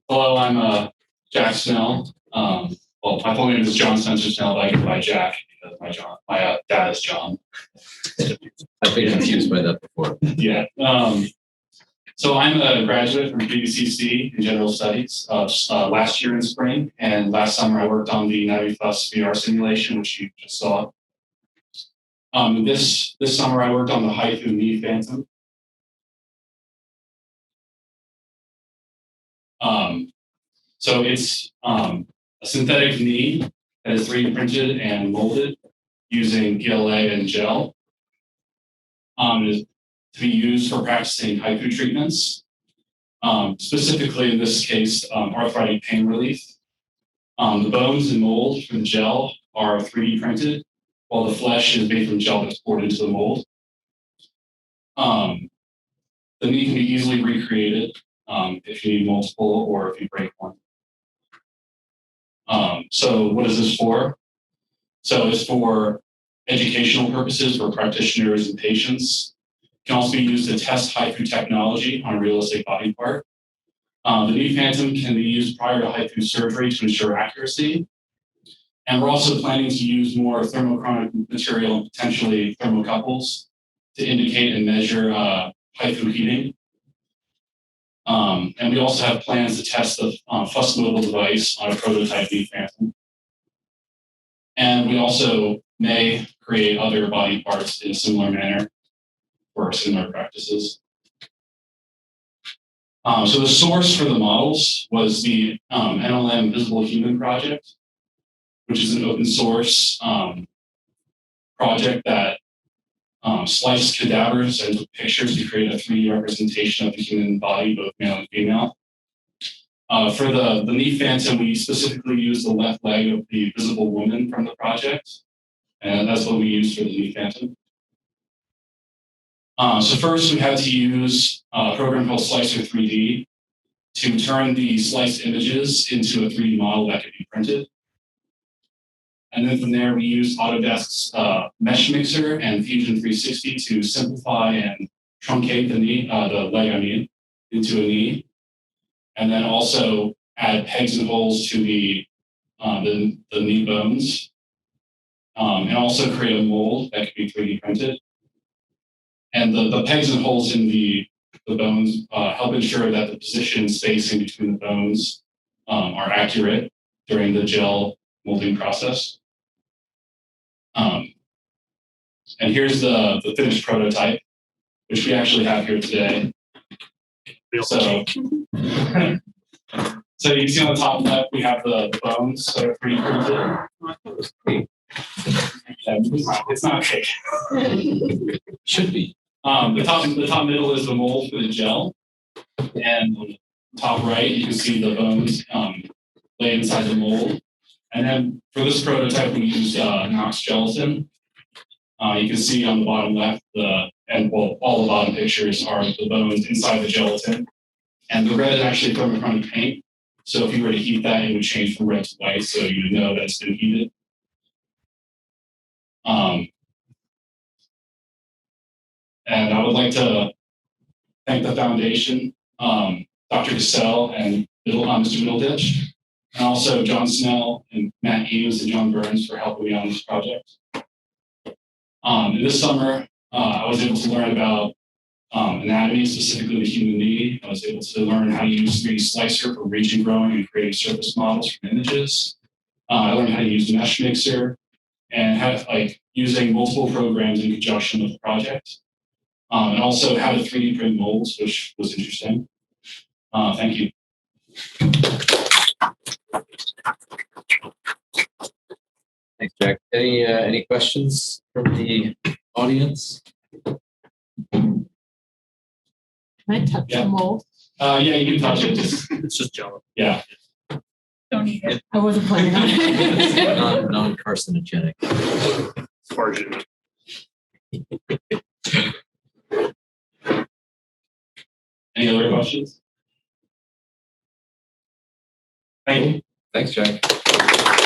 Hello, I'm Jack Snell. Well, my full name is John Spencer Snell, but I go by Jack because my dad is John. I've been confused by that before. Yeah. So I'm a graduate from BCC in General Studies last year in spring, and last summer I worked on the Navitas VR simulation, which you just saw. This summer I worked on the HIFU knee phantom. So it's a synthetic knee that is 3D printed and molded using PLA and gel. It is to be used for practicing HIFU treatments, specifically in this case, arthritic pain relief. The bones and mold for the gel are 3D printed, while the flesh is made from gel that's poured into the mold. The knee can be easily recreated if you need multiple or if you break one. So what is this for? So it's for educational purposes for practitioners and patients. It can also be used to test HIFU technology on a realistic body part. The knee phantom can be used prior to HIFU surgery to ensure accuracy. And we're also planning to use more thermochromic material and potentially thermocouples to indicate and measure HIFU heating. And we also have plans to test the fuss mobile device on a prototype knee phantom. And we also may create other body parts in a similar manner for similar practices. So the source for the models was the NLM Visible Human project, which is an open source project that sliced cadavers and took pictures to create a 3D representation of the human body, both male and female. For the knee phantom, we specifically used the left leg of the visible woman from the project, and that's what we used for the knee phantom. So first, we had to use a program called Slicer 3D to turn the sliced images into a 3D model that could be printed. And then from there, we used Autodesk's Mesh Mixer and Fusion 360 to simplify and truncate the knee, the leg, into a knee. And then also add pegs and holes to the knee bones. And also create a mold that could be 3D printed. And the pegs and holes in the bones help ensure that the position and spacing between the bones are accurate during the gel molding process. And here's the finished prototype, which we actually have here today. So you can see on the top left, we have the bones that are 3D printed. It's not cake. Should be. The top middle is the mold for the gel. And on the top right, you can see the bones laid inside the mold. And then for this prototype, we used Knox gelatin. You can see on the bottom left, all the bottom pictures are the bones inside the gelatin. And the red is actually thermochromic paint. So if you were to heat that, it would change from red to white, so you would know that it's been heated. And I would like to thank the foundation, Dr. Cassell and Mr. Middleditch, and also John Snell and Matt Eames and John Burns for helping me on this project. And this summer, I was able to learn about anatomy, specifically the human knee. I was able to learn how to use 3D Slicer for region growing and creating surface models from images. I learned how to use Mesh Mixer and how using multiple programs in conjunction with the project. And also how to 3D print molds, which was interesting. Thank you. Thanks, Jack. Any questions from the audience? Can I touch the mold? Yeah, you can touch it. It's just gel. Yeah. Don't eat it. I wasn't planning on it. Non-carcinogenic. Any other questions? Thank you. Thanks, Jack.